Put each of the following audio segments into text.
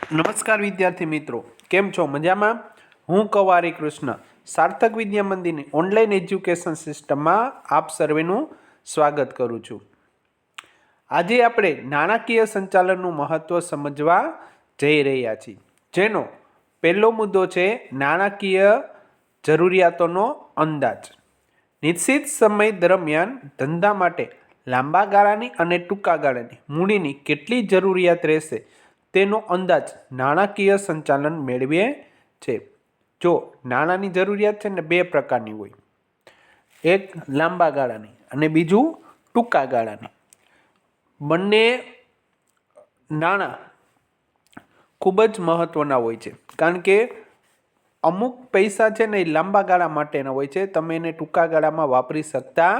નમસ્કાર વિદ્યાર્થી મિત્રો, કેમ છો? મજામાં? હું કવારી કૃષ્ણ સાર્થક વિદ્યા મંદિરની ઓનલાઈન એજ્યુકેશન સિસ્ટમમાં આપ સર્વેનું સ્વાગત કરું છું. આજે આપણે નાણાકીય સંચાલનનું મહત્વ સમજવા જઈ રહ્યા છીએ, જેનો પહેલો મુદ્દો છે નાણાકીય જરૂરિયાતોનો અંદાજ. નિશ્ચિત સમય દરમિયાન ધંધા માટે લાંબા ગાળાની અને ટૂંકા ગાળાની મૂડીની કેટલી જરૂરિયાત રહેશે તેનો અંદાજ નાણાકીય સંચાલન મેળવે છે. જો નાણાંની જરૂરિયાત છે ને બે પ્રકારની હોય, એક લાંબા ગાળાની અને બીજું ટૂંકા ગાળાની. બંને નાણાં ખૂબ જ મહત્વના હોય છે, કારણ કે અમુક પૈસા છે ને એ લાંબા ગાળા માટેના હોય છે, તમે એને ટૂંકા ગાળામાં વાપરી શકતા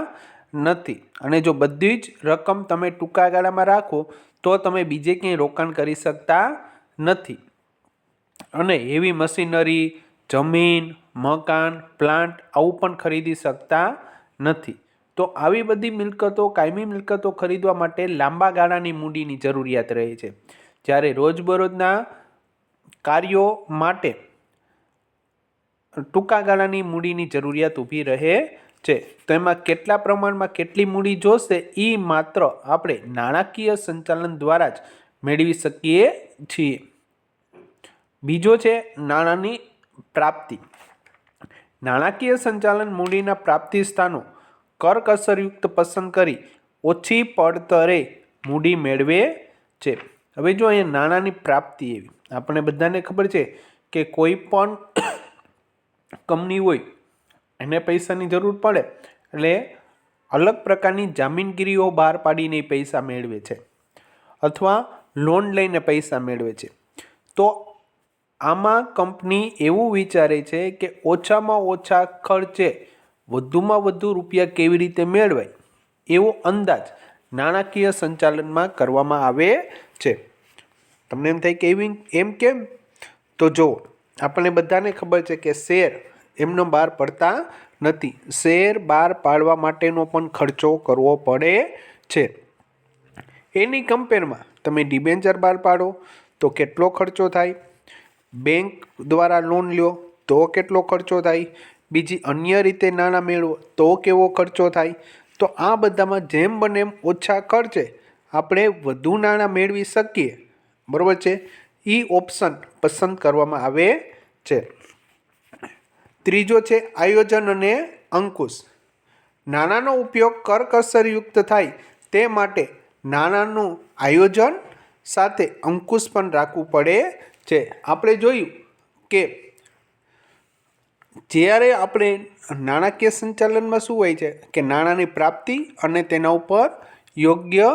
નથી. અને જો બધી જ રકમ તમે ટૂંકા ગાળામાં રાખો તો તમે બીજે ક્યાંય રોકાણ કરી શકતા નથી. અને એવી મશીનરી, જમીન, મકાન, પ્લાન્ટ આવું પણ ખરીદી શકતા નથી. તો આવી બધી મિલકતો, કાયમી મિલકતો ખરીદવા માટે લાંબા ગાળાની મૂડીની જરૂરિયાત રહે છે. જ્યારે રોજબરોજના કાર્યો માટે ટૂંકા ગાળાની મૂડીની જરૂરિયાત ઊભી રહે છે. તો એમાં કેટલા પ્રમાણમાં કેટલી મૂડી જોશે એ માત્ર આપણે નાણાકીય સંચાલન દ્વારા જ મેળવી શકીએ છીએ. બીજો છે નાણાંની પ્રાપ્તિ. નાણાકીય સંચાલન મૂડીના પ્રાપ્તિ સ્થાનો કરકસરયુક્ત પસંદ કરી ઓછી પડતરે મૂડી મેળવે છે. હવે જો અહીંયા નાણાંની પ્રાપ્તિ એવી આપણે બધાને ખબર છે કે કોઈ પણ કંપની હોય એને પૈસાની જરૂર પડે એટલે અલગ પ્રકારની જામીનગીરીઓ બહાર પાડીને પૈસા મેળવે છે અથવા લોન લઈને પૈસા મેળવે છે. તો આમાં કંપની એવું વિચારે છે કે ઓછામાં ઓછા ખર્ચે વધુમાં વધુ રૂપિયા કેવી રીતે મેળવાય એવો અંદાજ નાણાકીય સંચાલનમાં કરવામાં આવે છે. તમને એમ થાય કે એમ કેમ? તો જો આપણને બધાને ખબર છે કે શેર એમનો બહાર પડતા નથી. શેર બહાર પાડવા માટેનો પણ ખર્ચો કરવો પડે છે. એની કમ્પેરમાં તમે ડિબેન્ચર બહાર પાડો તો કેટલો ખર્ચો થાય, બેંક દ્વારા લોન લ્યો તો કેટલો ખર્ચો થાય, બીજી અન્ય રીતે નાણાં મેળવો તો કેવો ખર્ચો થાય. તો આ બધામાં જેમ બને એમ ઓછા ખર્ચે આપણે વધુ નાણાં મેળવી શકીએ, બરાબર છે, એ ઓપ્શન પસંદ કરવામાં આવે છે. ત્રીજો છે આયોજન અને અંકુશ. નાણાંનો ઉપયોગ કરકસરયુક્ત થાય તે માટે નાણાંનું આયોજન સાથે અંકુશ પણ રાખવું પડે છે. આપણે જોયું કે જ્યારે આપણે નાણાકીય સંચાલનમાં શું હોય છે કે નાણાંની પ્રાપ્તિ અને તેના ઉપર યોગ્ય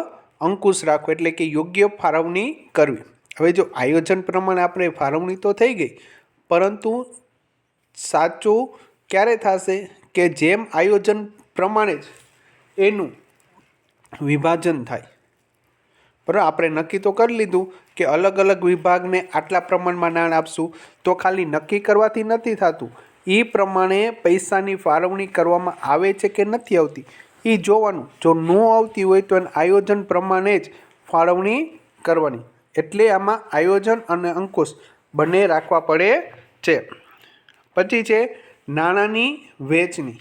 અંકુશ રાખવો, એટલે કે યોગ્ય ફાળવણી કરવી. હવે જો આયોજન પ્રમાણે આપણે ફાળવણી તો થઈ ગઈ, પરંતુ સાચું ક્યારે થશે કે જેમ આયોજન પ્રમાણે જ એનું વિભાજન થાય. બરાબર, આપણે નક્કી તો કરી લીધું કે અલગ અલગ વિભાગને આટલા પ્રમાણમાં નાણાં આપશું, તો ખાલી નક્કી કરવાથી નથી થતું. એ પ્રમાણે પૈસાની ફાળવણી કરવામાં આવે છે કે નથી આવતી એ જોવાનું. જો ન આવતી હોય તો એના આયોજન પ્રમાણે જ ફાળવણી કરવાની. એટલે આમાં આયોજન અને અંકુશ બંને રાખવા પડે છે. પછી છે નાણાંની વહેંચણી.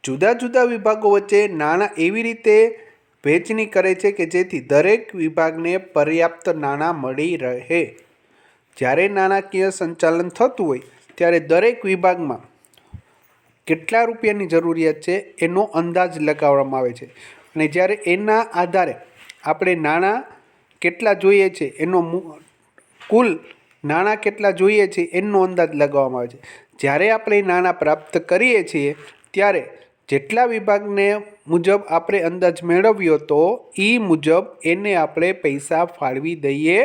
જુદા જુદા વિભાગો વચ્ચે નાણાં એવી રીતે વહેંચણી કરે છે કે જેથી દરેક વિભાગને પર્યાપ્ત નાણાં મળી રહે. જ્યારે નાણાકીય સંચાલન થતું હોય ત્યારે દરેક વિભાગમાં કેટલા રૂપિયાની જરૂરિયાત છે એનો અંદાજ લગાવવામાં આવે છે. અને જ્યારે એના આધારે આપણે નાણાં કેટલા જોઈએ છે એનો કુલ નાણાં કેટલા જોઈએ છે એનો અંદાજ લગાવવામાં આવે છે. જ્યારે આપણે નાણાં પ્રાપ્ત કરીએ છીએ ત્યારે જેટલા વિભાગને મુજબ આપણે અંદાજ મેળવ્યો તો એ મુજબ એને આપણે પૈસા ફાળવી દઈએ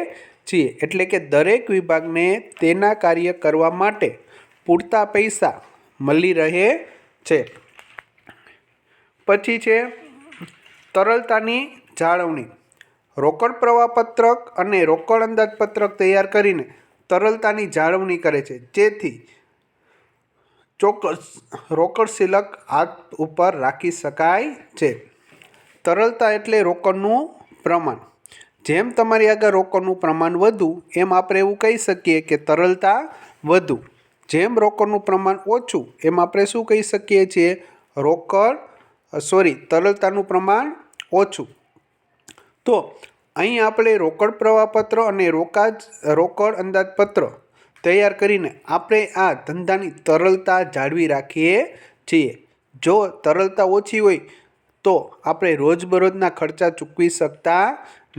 છીએ. એટલે કે દરેક વિભાગને તેના કાર્ય કરવા માટે પૂરતા પૈસા મળી રહે છે. પછી છે તરલતાની જાળવણી. રોકડ પ્રવાહપત્રક અને રોકડ અંદાજપત્રક તૈયાર કરીને તરલતાની જાળવણી કરે છે, જેથી ચોક્કસ રોકડ શિલ્લક હાથ ઉપર રાખી શકાય છે. તરલતા એટલે રોકડનું પ્રમાણ. જેમ તમારી આગળ રોકડનું પ્રમાણ વધુ એમ આપણે એવું કહી શકીએ કે તરલતા વધુ. જેમ રોકડનું પ્રમાણ ઓછું એમ આપણે શું કહી શકીએ છીએ? તરલતાનું પ્રમાણ ઓછું. તો અહીં આપણે રોકડ પ્રવાહપત્ર અને રોકડ અંદાજપત્ર તૈયાર કરીને આપણે આ ધંધાની તરલતા જાળવી રાખીએ છીએ. જો તરલતા ઓછી હોય તો આપણે રોજબરોજના ખર્ચા ચૂકવી શકતા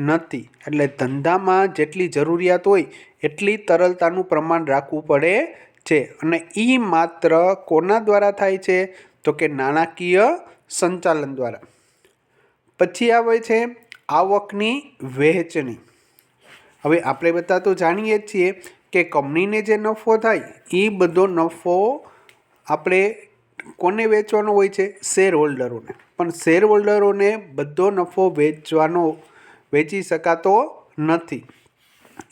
નથી. એટલે ધંધામાં જેટલી જરૂરિયાત હોય એટલી તરલતાનું પ્રમાણ રાખવું પડે છે. અને એ માત્ર કોના દ્વારા થાય છે? તો કે નાણાકીય સંચાલન દ્વારા. પછી આવે છે આવકની વહેંચણી. હવે આપણે બધા તો જાણીએ જ છીએ કે કંપનીને જે નફો થાય એ બધો નફો આપણે કોને વેચવાનો હોય છે? શેર હોલ્ડરોને. પણ શેર હોલ્ડરોને બધો નફો વેચી શકાતો નથી.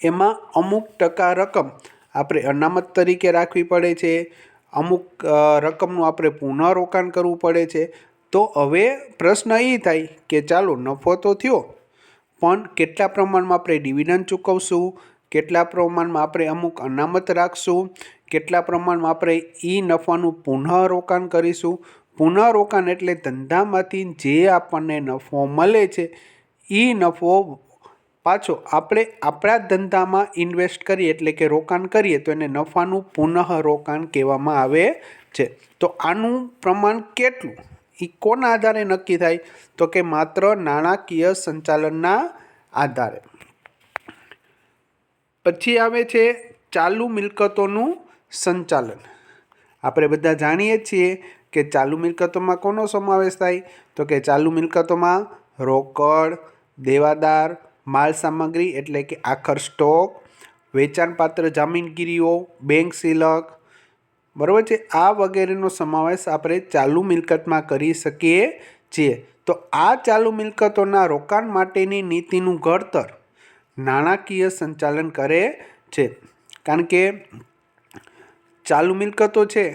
એમાં અમુક ટકા રકમ આપણે અનામત તરીકે રાખવી પડે છે. અમુક રકમનું આપણે પુનઃરોકાણ કરવું પડે છે. તો હવે પ્રશ્ન એ થાય કે ચાલો નફો તો થયો, પણ કેટલા પ્રમાણમાં આપણે ડિવિડન્ડ ચૂકવશું, કેટલા પ્રમાણમાં આપણે અમુક અનામત રાખશું, કેટલા પ્રમાણમાં આપણે એ નફાનું પુનઃરોકાણ કરીશું. પુનઃરોકાણ એટલે ધંધામાંથી જે આપણને નફો મળે છે એ નફો પાછો આપણે આપણા ધંધામાં ઇન્વેસ્ટ કરીએ એટલે કે રોકાણ કરીએ તો એને નફાનું પુનઃરોકાણ કહેવામાં આવે છે. તો આનું પ્રમાણ કેટલું એ કોના આધારે નક્કી થાય? તો કે માત્ર નાણાકીય સંચાલનના આધારે. પછી આવે છે ચાલુ મિલકતોનું સંચાલન. આપણે બધા જાણીએ છીએ કે ચાલુ મિલકતોમાં કોનો સમાવેશ થાય? તો કે ચાલુ મિલકતોમાં રોકડ, દેવાદાર, માલ સામગ્રી એટલે કે આખર સ્ટોક, વેચાણપાત્ર જામીનગીરીઓ, બેંક સિલક, બરાબર છે, આ વગેરેનો સમાવેશ આપણે ચાલુ મિલકતમાં કરી શકીએ છીએ. તો આ ચાલુ મિલકતોના રોકાણ માટેની નીતિનું ઘડતર નાણાકીય સંચાલન કરે છે. કારણ કે ચાલુ મિલકતો છે,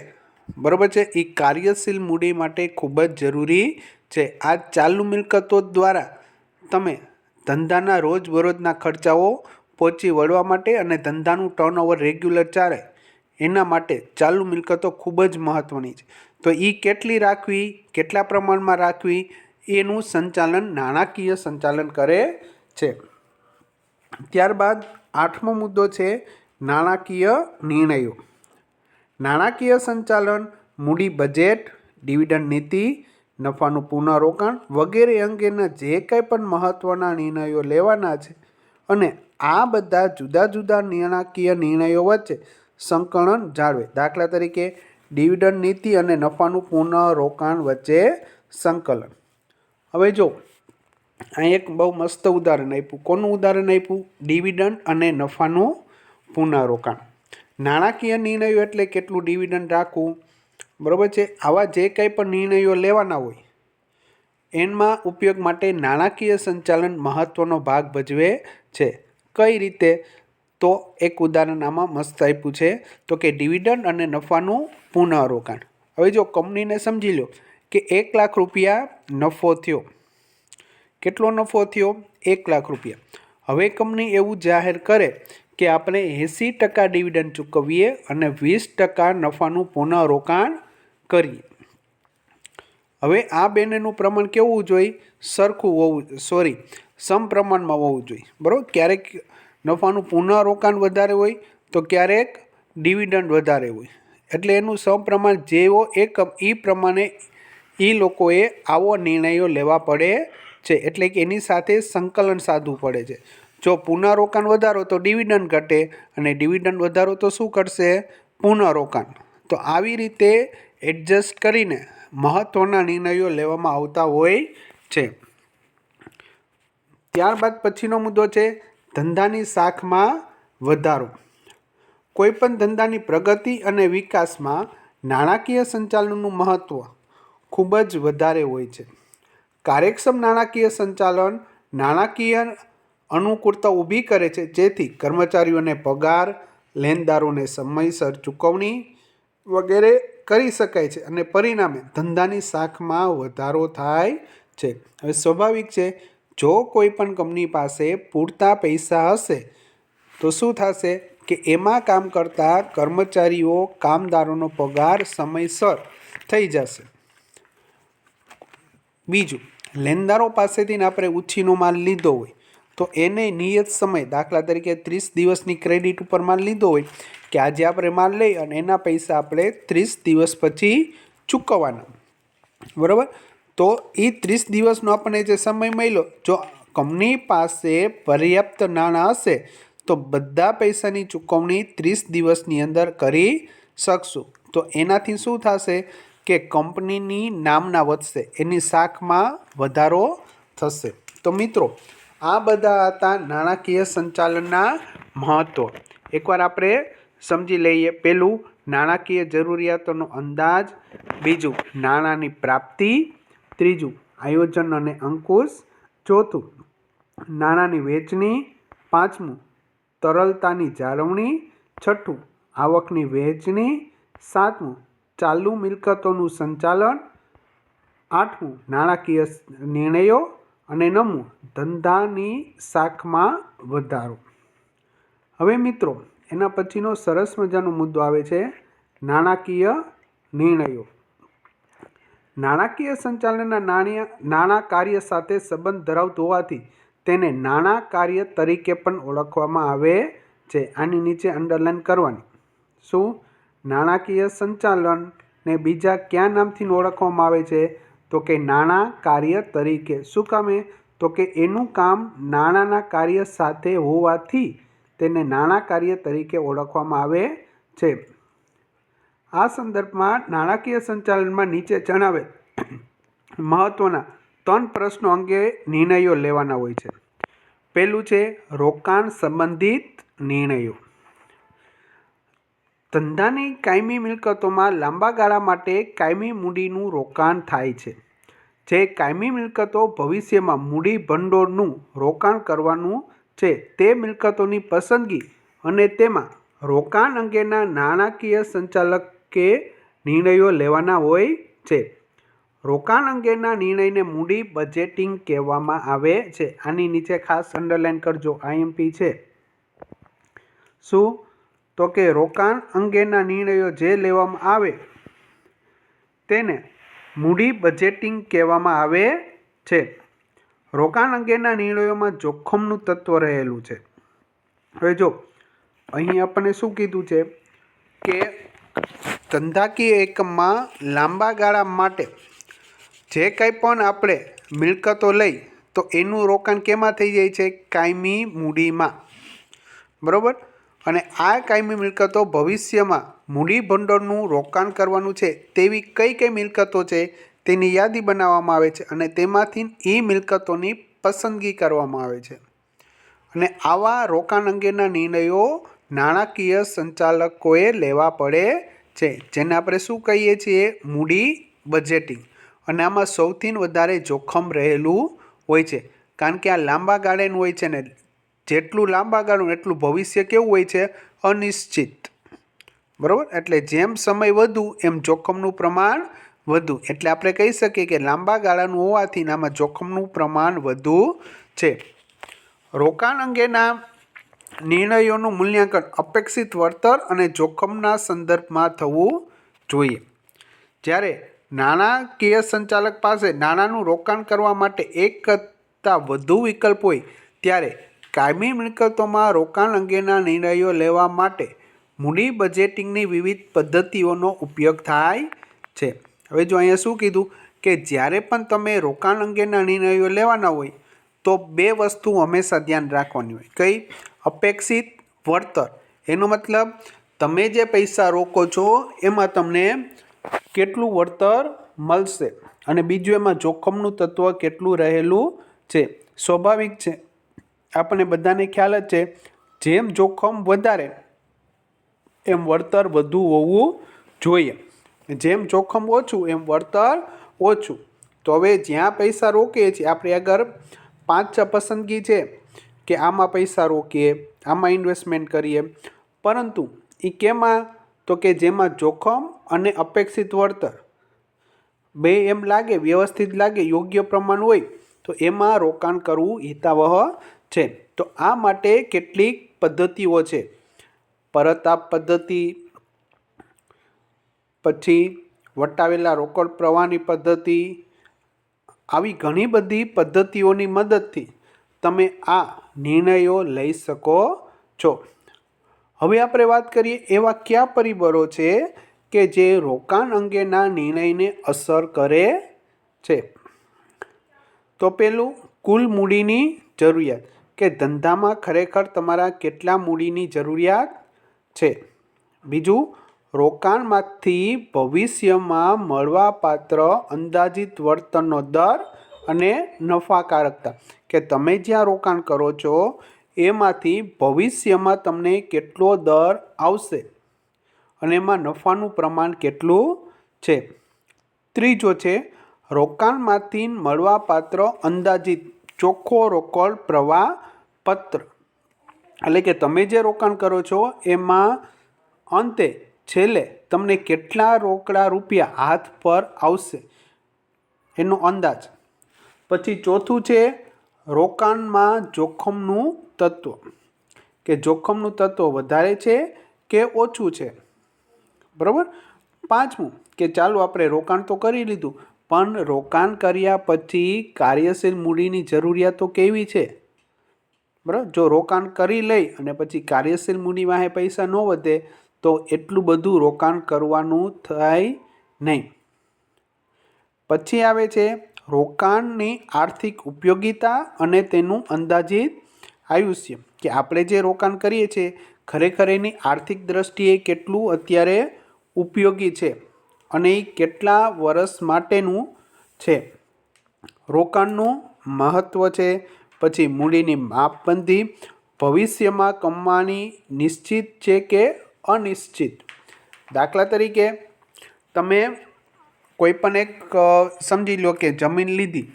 બરાબર છે, એ કાર્યશીલ મૂડી માટે ખૂબ જ જરૂરી છે. આ ચાલુ મિલકતો દ્વારા તમે ધંધાના રોજબરોજના ખર્ચાઓ પહોંચી વળવા માટે અને ધંધાનું ટર્નઓવર રેગ્યુલર ચાલે એના માટે ચાલુ મિલકતો ખૂબ જ મહત્ત્વની છે. તો એ કેટલી રાખવી, કેટલા પ્રમાણમાં રાખવી એનું સંચાલન નાણાકીય સંચાલન કરે છે. ત્યારબાદ 8મો મુદ્દો છે નાણાકીય નિર્ણયો. નાણાકીય સંચાલન મૂડી બજેટ, ડિવિડન્ડ નીતિ, નફાનું પુનઃરોકાણ વગેરે અંગેના જે કંઈ પણ મહત્ત્વના નિર્ણયો લેવાના છે અને આ બધા જુદા જુદા નાણાકીય નિર્ણયો વચ્ચે સંકલન જાળવે. દાખલા તરીકે ડિવિડન્ડ નીતિ અને નફાનું પુનઃરોકાણ વચ્ચે સંકલન. હવે જો અહીં એક બહુ મસ્ત ઉદાહરણ આપ્યું. કોનું ઉદાહરણ આપ્યું? ડિવિડન્ડ અને નફાનું પુનઃરોકાણ. નાણાકીય નિર્ણયો એટલે કેટલું ડિવિડન્ડ રાખવું, બરાબર છે, આવા જે કંઈ પણ નિર્ણયો લેવાના હોય એમાં ઉપયોગ માટે નાણાકીય સંચાલન મહત્ત્વનો ભાગ ભજવે છે. કઈ રીતે? તો એક ઉદાહરણ આમાં મસ્ત આપ્યું છે. તો કે ડિવિડન્ડ અને નફાનું પુનઃરોકાણ. હવે જો કંપનીને સમજી લો કે 1 લાખ રૂપિયા નફો થયો. કેટલો નફો થયો? 1 લાખ રૂપિયા. હવે કંપની એવું જાહેર કરે કે આપણે 80% ડિવિડન્ડ ચૂકવીએ અને 20% નફાનું પુનઃરોકાણ કરીએ. હવે આ બંનેનું પ્રમાણ કેવું જોઈએ? સમપ્રમાણમાં હોવું જોઈએ. બરાબર? ક્યારેક નફાનું પુનઃરોકાણ વધારે હોય તો ક્યારેક ડિવિડન્ડ વધારે હોય. એટલે એનું સમપ્રમાણ જેવો એ પ્રમાણે એ લોકોએ આવો નિર્ણયો લેવા પડે છે. એટલે કે એની સાથે સંકલન સાધવું પડે છે. જો પુનઃરોકાણ વધારો તો ડિવિડન્ડ ઘટે અને ડિવિડન્ડ વધારો તો શું કરશે? પુનઃરોકાણ. તો આવી રીતે એડજસ્ટ કરીને મહત્ત્વના નિર્ણયો લેવામાં આવતા હોય છે. ત્યારબાદ પછીનો મુદ્દો છે ધંધાની શાખમાં વધારો. કોઈપણ ધંધાની પ્રગતિ અને વિકાસમાં નાણાકીય સંચાલનનું મહત્ત્વ ખૂબ જ વધારે હોય છે. કાર્યક્ષમ નાણાકીય સંચાલન નાણાકીય અનુકૂળતા ઊભી કરે છે, જેથી કર્મચારીઓને પગાર, લેણદારોને સમયસર ચૂકવણી વગેરે કરી શકાય છે અને પરિણામે ધંધાની શાખમાં વધારો થાય છે. હવે સ્વાભાવિક છે જો કોઈ પણ કંપની પાસે પૂરતા પૈસા હશે તો શું થશે કે એમાં કામ કરતા કર્મચારીઓ કામદારોનો પગાર સમયસર થઈ જશે. બીજું, લેણદારો પાસેથી આપણે ઉછીનો માલ લીધો હોય તો એને નિયત સમય, દાખલા તરીકે 30 દિવસની ક્રેડિટ ઉપર માલ લીધો હોય કે આજે આપણે માલ લઈ અને એના પૈસા આપણે 30 દિવસ પછી ચૂકવવાના, બરાબર. તો એ 30 દિવસનો આપણને જે સમય મળ્યો, જો કંપની પાસે પર્યાપ્ત નાણાં હશે તો બધા પૈસાની ચૂકવણી 30 દિવસની અંદર કરી શકશું. તો એનાથી શું થશે કે કંપનીની નામના વધશે, એની શાખમાં વધારો થશે. તો મિત્રો, આ બધા હતા નાણાકીય સંચાલનના મહત્વ. એકવાર આપણે સમજી લઈએ. પહેલું, નાણાકીય જરૂરિયાતોનો અંદાજ. બીજું, નાણાંની પ્રાપ્તિ. ત્રીજું, આયોજન અને અંકુશ. ચોથું, નાણાંની વહેંચણી. પાંચમું, તરલતાની જાળવણી. છઠ્ઠું, આવકની વહેંચણી. સાતમું, ચાલુ મિલકતોનું સંચાલન. આઠમું, નાણાકીય નિર્ણયો. અને નવમું, ધંધાની શાખમાં વધારો. હવે મિત્રો, એના પછીનો સરસ મજાનો મુદ્દો આવે છે નાણાકીય નિર્ણયો. નાણાકીય સંચાલનના નાણાં કાર્ય સાથે સંબંધ ધરાવતું હોવાથી તેને નાણાં કાર્ય તરીકે પણ ઓળખવામાં આવે છે. આની નીચે અંડરલાઈન કરવાની. શું? નાણાકીય સંચાલનને બીજા કયા નામથી ઓળખવામાં આવે છે? તો કે નાણાં કાર્ય તરીકે. શું કામે? તો કે એનું કામ નાણાંના કાર્ય સાથે હોવાથી તેને નાણાં કાર્ય તરીકે ઓળખવામાં આવે છે. આ સંદર્ભમાં નાણાકીય સંચાલનમાં નીચે જણાવેલ મહત્વના 3 પ્રશ્નો અંગે નિર્ણયો લેવાના હોય છે. પહેલું છે રોકાણ સંબંધિત નિર્ણયો. ધંધાની કાયમી મિલકતોમાં લાંબા ગાળા માટે કાયમી મૂડીનું રોકાણ થાય છે. જે કાયમી મિલકતો ભવિષ્યમાં મૂડી ભંડોળનું રોકાણ કરવાનું છે તે મિલકતોની પસંદગી અને તેમાં રોકાણ અંગેના નાણાકીય સંચાલકે નિર્ણયો લેવાના હોય છે. રોકાણ અંગેના નિર્ણયને મૂડી બજેટિંગ કહેવામાં આવે છે. આની નીચે ખાસ અંડરલાઈન કરજો, આઈએમપી છે. શું? તો કે રોકાણ અંગેના નિર્ણયો જે લેવામાં આવે તેને મૂડી બજેટિંગ કહેવામાં આવે છે. રોકાણ અંગેના નિર્ણયોમાં જોખમનું તત્વ રહેલું છે. હવે જો અહીં આપણને શું કીધું છે કે ધંધાકીય એકમમાં લાંબા ગાળા માટે જે કંઈ પણ આપણે મિલકતો લઈ તો એનું રોકાણ કેમાં થઈ જાય છે? કાયમી મૂડીમાં, બરાબર. અને આ કાયમી મિલકતો ભવિષ્યમાં મૂડી ભંડોળનું રોકાણ કરવાનું છે તેવી કઈ કઈ મિલકતો છે તેની યાદી બનાવવામાં આવે છે અને તેમાંથી એ મિલકતોની પસંદગી કરવામાં આવે છે. અને આવા રોકાણ અંગેના નિર્ણયો નાણાકીય સંચાલકોએ લેવા પડે છે, જેને આપણે શું કહીએ છીએ? મૂડી બજેટિંગ. અને આમાં સૌથી વધારે જોખમ રહેલું હોય છે, કારણ કે આ લાંબા ગાળાનું હોય છે ને જેટલું લાંબા ગાળું એટલું ભવિષ્ય કેવું હોય છે? અનિશ્ચિત, બરાબર. એટલે જેમ સમય વધુ એમ જોખમનું પ્રમાણ વધુ. એટલે આપણે કહી શકીએ કે લાંબા ગાળાનું હોવાથી આમાં જોખમનું પ્રમાણ વધુ છે. રોકાણ અંગેના નિર્ણયોનું મૂલ્યાંકન અપેક્ષિત વળતર અને જોખમના સંદર્ભમાં થવું જોઈએ. જ્યારે નાણાકીય સંચાલક પાસે નાણાંનું રોકાણ કરવા માટે એક કરતાં વધુ વિકલ્પ હોય ત્યારે કાયમી મિલકતોમાં રોકાણ અંગેના નિર્ણયો લેવા માટે મૂડી બજેટિંગની વિવિધ પદ્ધતિઓનો ઉપયોગ થાય છે. હવે જો અહીંયા શું કીધું કે જ્યારે પણ તમે રોકાણ અંગેના નિર્ણયો લેવાના હોય તો 2 વસ્તુ હંમેશા ધ્યાન રાખવાની હોય. કઈ? અપેક્ષિત વળતર. એનો મતલબ તમે જે પૈસા રોકો છો એમાં તમને કેટલું વળતર મળશે. અને બીજું, એમાં જોખમનું તત્વ કેટલું રહેલું છે. સ્વાભાવિક છે, આપણને બધાને ખ્યાલ જ છે, જેમ જોખમ વધારે એમ વળતર વધુ હોવું જોઈએ. જેમ જોખમ ઓછું એમ વળતર ઓછું. તો હવે જ્યાં પૈસા રોકીએ છીએ આપણે આગળ 5-6 પસંદગી છે કે આમાં પૈસા રોકીએ, આમાં ઇન્વેસ્ટમેન્ટ કરીએ, પરંતુ એ કેમાં? તો કે જેમાં જોખમ અને અપેક્ષિત વળતર બે એમ લાગે, વ્યવસ્થિત લાગે, યોગ્ય પ્રમાણ હોય તો એમાં રોકાણ કરવું હિતાવહ છે. તો આ માટે કેટલીક પદ્ધતિઓ છે. પરતાપ પદ્ધતિ, પછી વટાવેલા રોકડ પ્રવાહની પદ્ધતિ, આવી ઘણી બધી પદ્ધતિઓની મદદથી તમે આ નિર્ણયો લઈ શકો છો. હવે આપણે વાત કરીએ એવા કયા પરિબળો છે કે જે રોકાણ અંગેના નિર્ણયને અસર કરે છે. તો પહેલું, કુલ મૂડીની જરૂરિયાત, કે ધંધામાં ખરેખર તમારા કેટલા મૂડીની જરૂરિયાત છે. બીજું, રોકાણમાંથી ભવિષ્યમાં મળવાપાત્ર અંદાજિત વળતરનો દર અને નફાકારકતા, કે તમે જ્યાં રોકાણ કરો છો એમાંથી ભવિષ્યમાં તમને કેટલો દર આવશે અને એમાં નફાનું પ્રમાણ કેટલું છે. ત્રીજો છે રોકાણમાંથી મળવાપાત્ર અંદાજિત ચોખ્ખો રોકડ પ્રવાહ પત્ર, એટલે કે તમે જે રોકાણ કરો છો એમાં અંતે છેલ્લે તમને કેટલા રોકડા રૂપિયા હાથ પર આવશે એનો અંદાજ. પછી ચોથું છે રોકાણમાં જોખમનું તત્વ, કે જોખમનું તત્વ વધારે છે કે ઓછું છે. બરાબર. પાંચમું, કે ચાલો આપણે રોકાણ તો કરી લીધું, પણ રોકાણ કર્યા પછી કાર્યશીલ મૂડીની જરૂરિયાતો કેવી છે. બરાબર. જો રોકાણ કરી લઈ અને પછી કાર્યશીલ મૂડી વાહે પૈસા ન વધે તો એટલું બધું રોકાણ કરવાનું થાય નહીં. પછી આવે છે રોકાણની આર્થિક ઉપયોગિતા અને તેનું અંદાજિત આયુષ્ય, કે આપણે જે રોકાણ કરીએ છીએ ખરેખર એની આર્થિક દ્રષ્ટિએ કેટલું અત્યારે ઉપયોગી છે અને એ કેટલા વર્ષ માટેનું છે. રોકાણનું મહત્ત્વ છે. પછી મૂડીની માપબંધી, ભવિષ્યમાં કમાણી નિશ્ચિત છે કે અનિશ્ચિત. દાખલા તરીકે તમે કોઈ પણ એક સમજી લો કે જમીન લીધી,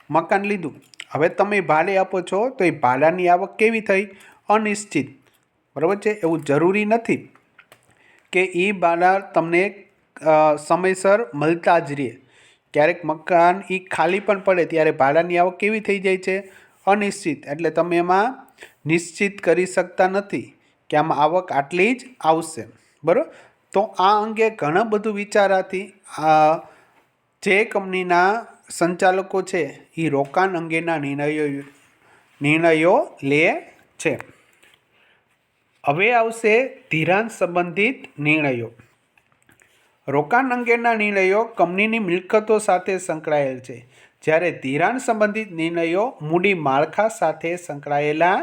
મકાન લીધું, હવે તમે ભાડે આપો છો તો એ ભાડાની આવક કેવી થઈ? અનિશ્ચિત. બરાબર છે. એવું જરૂરી નથી કે એ ભાડા તમને સમયસર મળતા જ રહે. ક્યારેક મકાન એ ખાલી પણ પડે ત્યારે ભાડાની આવક કેવી થઈ જાય છે? અનિશ્ચિત. એટલે તમે એમાં નિશ્ચિત કરી શકતા નથી કે આમાં આવક આટલી જ આવશે. બરાબર. તો આ અંગે ઘણા બધું વિચારાથી જે કંપનીના સંચાલકો છે એ રોકાણ અંગેના નિર્ણયો લે છે. હવે આવશે ધિરાણ સંબંધિત નિર્ણયો. રોકાણ અંગેના નિર્ણયો કંપનીની મિલકતો સાથે સંકળાયેલ છે, જ્યારે ધિરાણ સંબંધિત નિર્ણયો મૂડી માળખા સાથે સંકળાયેલા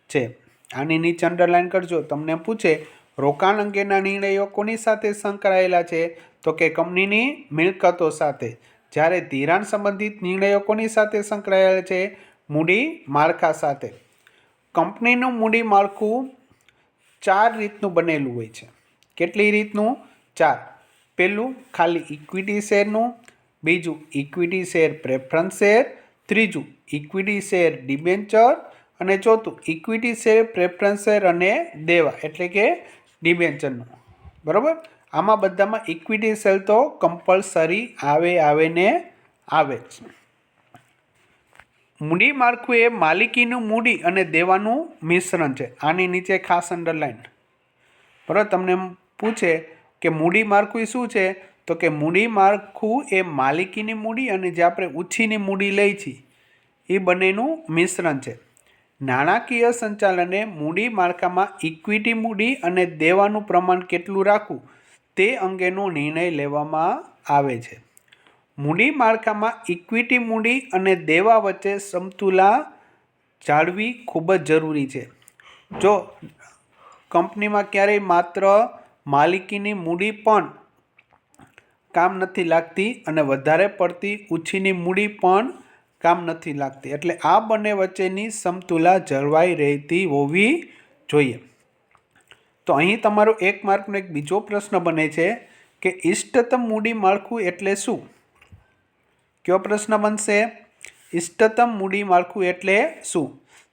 છે. આની નીચે અંડરલાઈન કરજો. તમને પૂછે રોકાણ અંગેના નિર્ણયો કોની સાથે સંકળાયેલા છે? તો કે કંપનીની મિલકતો સાથે. જ્યારે ધિરાણ સંબંધિત નિર્ણયો કોની સાથે સંકળાયેલા છે? મૂડી માળખા સાથે. કંપનીનું મૂડી માળખું 4 રીતનું બનેલું હોય છે. કેટલી રીતનું? 4. પહેલું ખાલી ઇક્વિટી શેરનું, બીજું ઇક્વિટી શેર પ્રેફરન્સ શેર, ત્રીજું ઇક્વિટી શેર ડિબેન્ચર અને ચોથું ઇક્વિટી શેર પ્રેફરન્સ શેર અને દેવા એટલે કે ડિબેન્ચરનું. બરાબર. આમાં બધામાં ઇક્વિટી શેર તો કમ્પલસરી આવે ને આવે જ. મૂડી માળખું એ માલિકીનું મૂડી અને દેવાનું મિશ્રણ છે. આની નીચે ખાસ અંડરલાઈન. બરાબર. તમને પૂછે કે મૂડી માળખું શું છે? તો કે મૂડી માળખું એ માલિકીની મૂડી અને જે આપણે ઉછીની મૂડી લઈ છીએ એ બંનેનું મિશ્રણ છે. નાણાકીય સંચાલને મૂડી માળખામાં ઇક્વિટી મૂડી અને દેવાનું પ્રમાણ કેટલું રાખવું તે અંગેનો નિર્ણય લેવામાં આવે છે. મૂડી માળખામાં ઇક્વિટી મૂડી અને દેવા વચ્ચે સમતુલા જાળવી ખૂબ જ જરૂરી છે. જો કંપનીમાં ક્યારેય માત્ર માલિકીની મૂડી પણ કામ નથી લાગતી અને વધારે પડતી ઉછીની મૂડી પણ કામ નથી લાગતી. એટલે આ બંને વચ્ચેની સમતુલા જળવાઈ રહેતી હોવી જોઈએ. તો અહીં તમારો 1 માર્કનો એક બીજો પ્રશ્ન બને છે કે ઇષ્ટતમ મૂડી માળખું એટલે શું? કયો પ્રશ્ન બનશે? ઇષ્ટતમ મૂડી માળખું એટલે શું?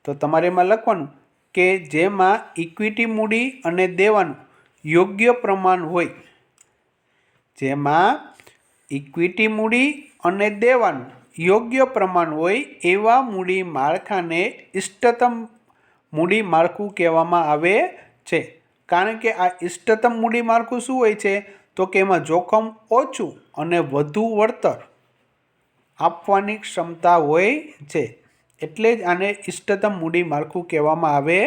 તો તમારે એમાં લખવાનું કે જેમાં ઇક્વિટી મૂડી અને દેવાનું યોગ્ય પ્રમાણ હોય. જેમાં ઇક્વિટી મૂડી અને દેવાનું યોગ્ય પ્રમાણ હોય એવા મૂડી માળખાને ઇષ્ટતમ મૂડી માળખું કહેવામાં આવે છે. કારણ કે આ ઇષ્ટતમ મૂડી માળખું શું હોય છે? તો કે એમાં જોખમ ઓછું અને વધુ વળતર આપવાની ક્ષમતા હોય છે. એટલે જ આને ઇષ્ટતમ મૂડી માળખું કહેવામાં આવે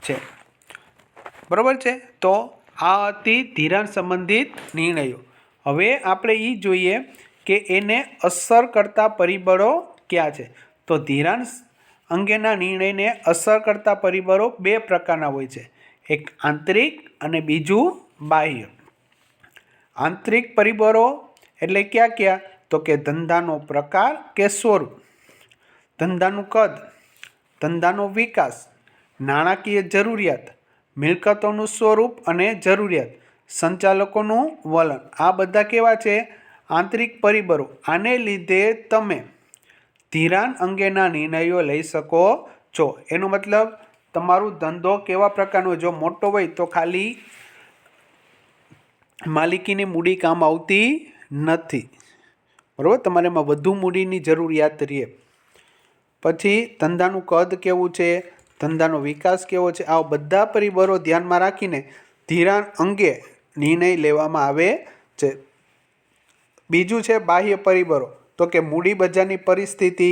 છે. બરાબર છે. તો આ હતી ધિરાણ સંબંધિત નિર્ણયો. હવે આપણે એ જોઈએ કે એને અસર કરતા પરિબળો કયા છે. તો ધિરાણ અંગેના નિર્ણયને અસર કરતા પરિબળો બે પ્રકારના હોય છે. એક આંતરિક અને બીજું બાહ્ય. આંતરિક પરિબળો એટલે કયા કયા? તો કે ધંધાનો પ્રકાર કે સ્વરૂપ, ધંધાનું કદ, ધંધાનો વિકાસ, નાણાકીય જરૂરિયાત, મિલકતોનું સ્વરૂપ અને જરૂરિયાત, સંચાલકોનું વલણ. આ બધા કેવા છે? આંતરિક પરિબળો. આને લીધે તમે ધિરાણ અંગેના નિર્ણયો લઈ શકો છો. એનો મતલબ તમારું ધંધો કેવા પ્રકારનો? જો મોટો હોય તો ખાલી માલિકીની મૂડી કામ આવતી નથી. બરાબર, તમારે એમાં વધુ મૂડીની જરૂરિયાત રહે. પછી ધંધાનું કદ કેવું છે, ધંધાનો વિકાસ કેવો છે, આ બધા પરિબળો ધ્યાનમાં રાખીને ધિરાણ અંગે નિર્ણય લેવામાં આવે છે. બીજું છે બાહ્ય પરિબળો. તો કે મૂડી બજારની પરિસ્થિતિ,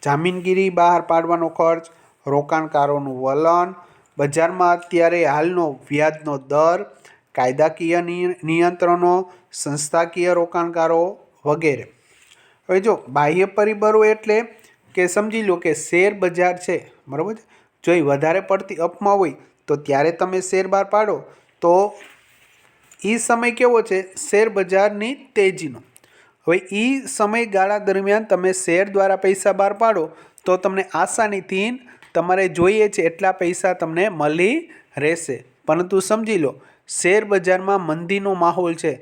જામીનગીરી બહાર પાડવાનો ખર્ચ, રોકાણકારોનું વલણ, બજારમાં અત્યારે હાલનો વ્યાજનો દર, કાયદાકીય નિયંત્રણો, સંસ્થાકીય રોકાણકારો વગેરે. હવે જો બાહ્ય પરિબળો એટલે કે સમજી લો કે શેર બજાર છે, બરાબર છે. જો એ વધારે પડતી અપમાં હોય તો ત્યારે તમે શેર બહાર પાડો તો એ સમય કેવો છે? શેર બજારની તેજીનો. હવે એ સમયગાળા દરમિયાન તમે શેર દ્વારા પૈસા બહાર પાડો તો તમને આસાનીથી તમારે જોઈએ છે એટલા પૈસા તમને મળી રહેશે. પરંતુ સમજી લો શેર બજારમાં મંદીનો માહોલ છે,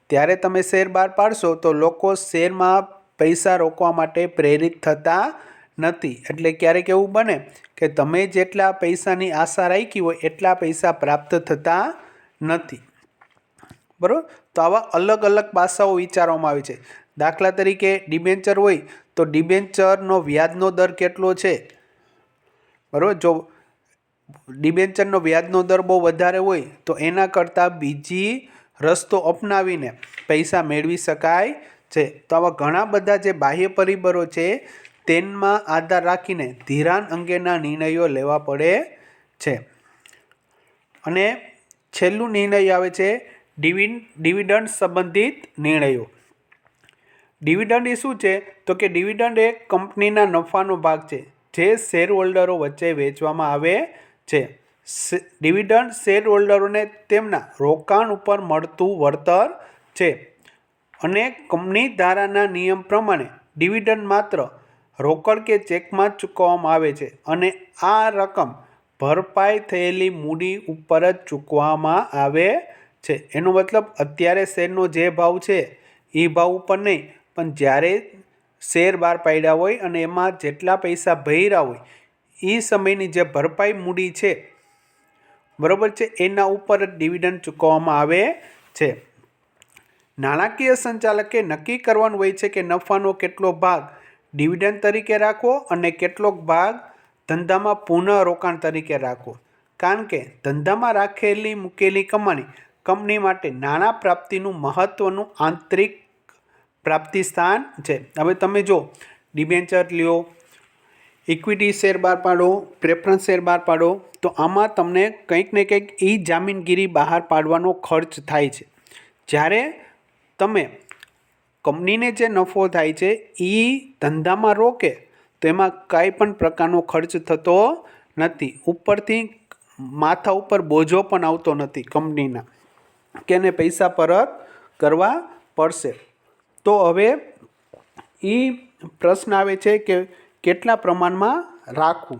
ત્યારે તમે શેર બહાર પાડશો તો લોકો શેરમાં પૈસા રોકવા માટે પ્રેરિત થતા નથી. એટલે ક્યારેક એવું બને કે તમે જેટલા પૈસાની આશા રાખી હોય એટલા પૈસા પ્રાપ્ત થતા નથી. બરાબર, તો આવા અલગ અલગ પાસાઓ વિચારવામાં આવે છે. દાખલા તરીકે ડિબેન્ચર હોય તો ડિબેન્ચરનો વ્યાજનો દર કેટલો છે? બરાબર, જો ડિબેન્ચરનો વ્યાજનો દર બહુ વધારે હોય તો એના કરતાં બીજી રસ્તો અપનાવીને પૈસા મેળવી શકાય છે. તો આવા ઘણા બધા જે બાહ્ય પરિબળો છે તેમાં આધાર રાખીને ધિરાણ અંગેના નિર્ણયો લેવા પડે છે. અને છેલ્લું નિર્ણય આવે છે ડિવિડન્ડ સંબંધિત નિર્ણયો. ડિવિડન્ડ એ શું છે? તો કે ડિવિડન્ડ એ કંપનીના નફાનો ભાગ છે જે શેર હોલ્ડરો વચ્ચે વહેંચવામાં આવે છે. ડિવિડન્ડ શેર હોલ્ડરોને તેમના રોકાણ ઉપર મળતું વળતર છે. અને કંપની ધારાના નિયમ પ્રમાણે ડિવિડન્ડ માત્ર રોકડ કે ચેકમાં જ ચૂકવવામાં આવે છે અને આ રકમ ભરપાઈ થયેલી મૂડી ઉપર જ ચૂકવવામાં આવે છે. એનો મતલબ અત્યારે શેરનો જે ભાવ છે એ ભાવ ઉપર નહીં, પણ જ્યારે શેર બહાર પાડ્યા હોય અને એમાં જેટલા પૈસા ભર્યા હોય એ સમયની જે ભરપાઈ મૂડી છે, બરાબર છે, એના ઉપર જ ડિવિડન્ડ ચૂકવવામાં આવે છે. નાણાકીય સંચાલકે નક્કી કરવાનું હોય છે કે નફાનો કેટલો ભાગ ડિવિડન્ડ તરીકે રાખવો અને કેટલોક ભાગ ધંધામાં પુનઃ રોકાણ તરીકે રાખવો. કારણ કે ધંધામાં રાખેલી મૂકેલી કમાણી કંપની માટે નાણાં પ્રાપ્તિનું મહત્ત્વનું આંતરિક પ્રાપ્તિ સ્થાન છે. હવે તમે જો ડિબેન્ચર લ્યો, ઇક્વિટી શેર બહાર પાડો, પ્રેફરન્સ શેર બહાર પાડો, તો આમાં તમને કંઈક ને કંઈક એ જામીનગીરી બહાર પાડવાનો ખર્ચ થાય છે. જ્યારે તમે કંપનીને જે નફો થાય છે એ ધંધામાં રોકે તો એમાં કાંઈ પણ પ્રકારનો ખર્ચ થતો નથી. ઉપરથી માથા ઉપર બોજો પણ આવતો નથી કંપનીના કે એને પૈસા પરત કરવા પડશે. તો હવે એ પ્રશ્ન આવે છે કે કેટલા પ્રમાણમાં રાખવું.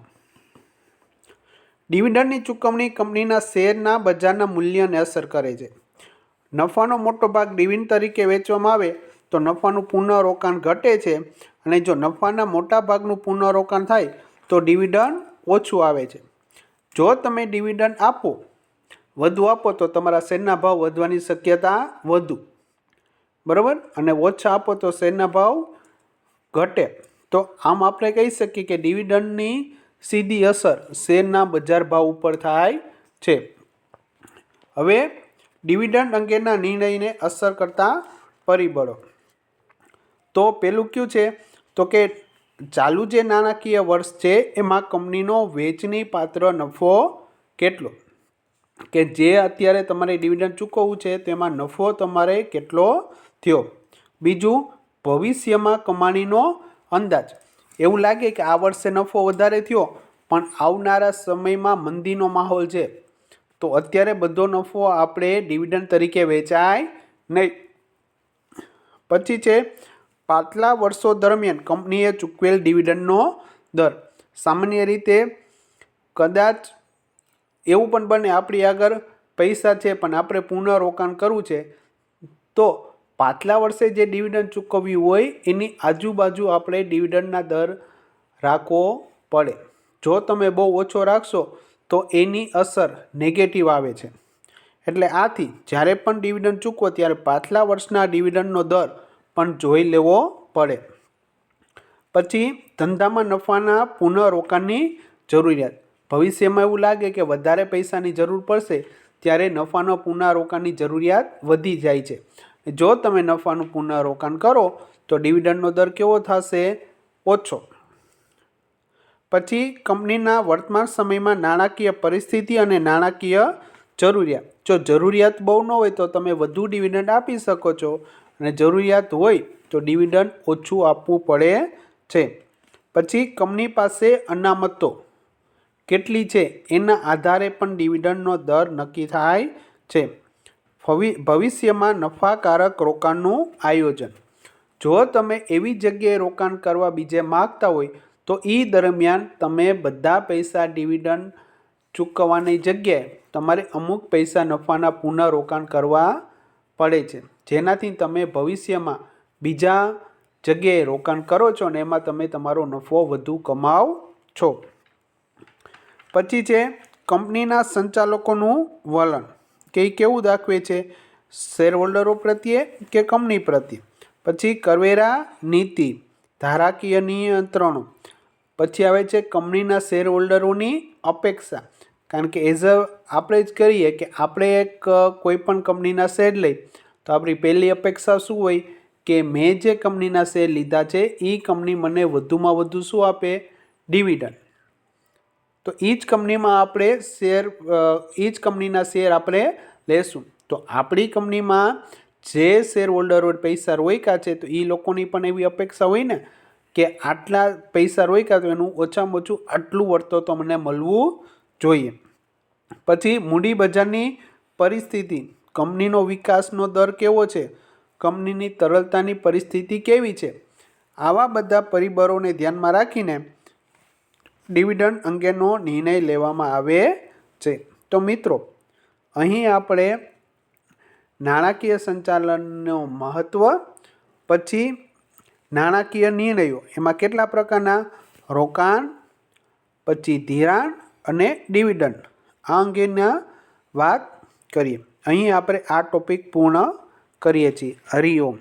ડિવિડન્ડની ચૂકવણી કંપનીના શેરના બજારના મૂલ્યને અસર કરે છે. નફાનો મોટો ભાગ ડિવિડન્ડ તરીકે વેચવામાં આવે તો નફાનું પુનઃરોકાણ ઘટે છે અને જો નફાના મોટા ભાગનું પુનઃરોકાણ થાય તો ડિવિડન્ડ ઓછું આવે છે. જો તમે ડિવિડન્ડ વધુ આપો તો તમારા શેરના ભાવ વધવાની શક્યતા વધુ, બરાબર, અને ઓછા આપો તો શેરના ભાવ ઘટે તો આમ આપણે કહી શકીએ કે ડિવિડન્ડની સીધી અસર શેરના બજાર ભાવ ઉપર થાય છે. હવે ડિવિડન્ડ અંગેના નિર્ણયને અસર કરતા પરિબળો. તો પેલું કયું છે તો કે ચાલુ જે નાણાકીય વર્ષ છે એમાં કંપનીનો વેચની પાત્ર નફો કેટલો, કે જે અત્યારે તમારે ડિવિડન્ડ ચૂકવવું છે તેમાં નફો તમારે કેટલો થયો. બીજું, ભવિષ્યમાં કમાણીનો અંદાજ. એવું લાગે કે આ વર્ષે નફો વધારે થયો પણ આવનારા સમયમાં મંદીનો માહોલ છે તો અત્યારે બધો નફો આપણે ડિવિડન્ડ તરીકે વેચાય નહીં. પછી છે પાછલા વર્ષો દરમિયાન કંપનીએ ચૂકવેલ ડિવિડન્ડનો દર. સામાન્ય રીતે કદાચ એવું પણ બને આપણી આગળ પૈસા છે પણ આપણે પુનઃરોકાણ કરવું છે તો પાછલા વર્ષે જે ડિવિડન્ડ ચૂકવ્યું હોય એની આજુબાજુ આપણે ડિવિડન્ડના દર રાખવો પડે. જો તમે બહુ ઓછો રાખશો તો એની અસર નેગેટિવ આવે છે. એટલે આથી જ્યારે પણ ડિવિડન્ડ ચૂકવો ત્યારે પાછલા વર્ષના ડિવિડન્ડનો દર પણ જોઈ લેવો પડે. પછી ધંધામાં નફાના પુનઃરોકાણની જરૂરિયાત. ભવિષ્યમાં એવું લાગે કે વધારે પૈસાની જરૂર પડશે ત્યારે નફાનો પુનઃરોકાણની જરૂરિયાત વધી જાય છે. જો તમે નફાનું પુનઃરોકાણ કરો તો ડિવિડન્ડનો દર કેવો થશે? ઓછો. પછી કંપનીના વર્તમાન સમયમાં નાણાકીય પરિસ્થિતિ અને નાણાકીય જરૂરિયાત. જો જરૂરિયાત બહુ ન હોય તો તમે વધુ ડિવિડન્ડ આપી શકો છો અને જરૂરિયાત હોય તો ડિવિડન્ડ ઓછું આપવું પડે છે. પછી કંપની પાસે અનામતો કેટલી છે એના આધારે પણ ડિવિડન્ડનો દર નક્કી થાય છે. ભવિષ્યમાં નફાકારક રોકાણનું આયોજન. જો તમે એવી જગ્યાએ રોકાણ કરવા બીજે માગતા હોય તો એ દરમિયાન તમે બધા પૈસા ડિવિડન્ડ ચૂકવવાની જગ્યાએ તમારે અમુક પૈસા નફાના પુનઃરોકાણ કરવા પડે છે, જેનાથી તમે ભવિષ્યમાં બીજા જગ્યાએ રોકાણ કરો છો અને એમાં તમે તમારો નફો વધુ કમાવ છો. પછી છે કંપનીના સંચાલકોનું વલણ, કે એ કેવું દાખવે છે, શેરહોલ્ડરો પ્રત્યે કે કંપની પ્રત્યે. પછી કરવેરા નીતિ, ધારાકીય નિયંત્રણો. પછી આવે છે કંપનીના શેરહોલ્ડરોની અપેક્ષા. કારણ કે આપણે જ કરીએ કે આપણે કોઈ પણ કંપનીના શેર લઈ તો આપણી પહેલી અપેક્ષા શું હોય કે મેં જે કંપનીના શેર લીધા છે એ કંપની મને વધુમાં વધુ શું આપે? ડિવિડન્ડ. તો એ જ કંપનીમાં આપણે એ જ કંપનીના શેર આપણે લેશું. તો આપણી કંપનીમાં જે શેર હોલ્ડરો પૈસા રોક્યા છે તો એ લોકોની પણ એવી અપેક્ષા હોય ને કે આટલા પૈસા રોક્યા તો એનું ઓછામાં ઓછું આટલું વળતર તો મને મળવું જોઈએ. પછી મૂડી બજારની પરિસ્થિતિ, કંપનીનો વિકાસનો દર કેવો છે, કંપનીની તરલતાની પરિસ્થિતિ કેવી છે. આવા બધા પરિબળોને ધ્યાનમાં રાખીને ડિવિડન્ડ અંગેનો નિર્ણય લેવામાં આવે છે. તો મિત્રો, અહીં આપણે નાણાકીય સંચાલનનું મહત્ત્વ, પછી નાણાકીય નિર્ણયો એમાં કેટલા પ્રકારના, રોકાણ, પછી ધિરાણ અને ડિવિડન્ડ, આ અંગેના વાત કરીએ. અહીં આપણે આ ટોપિક પૂર્ણ કરીએ છીએ. હરિઓમ.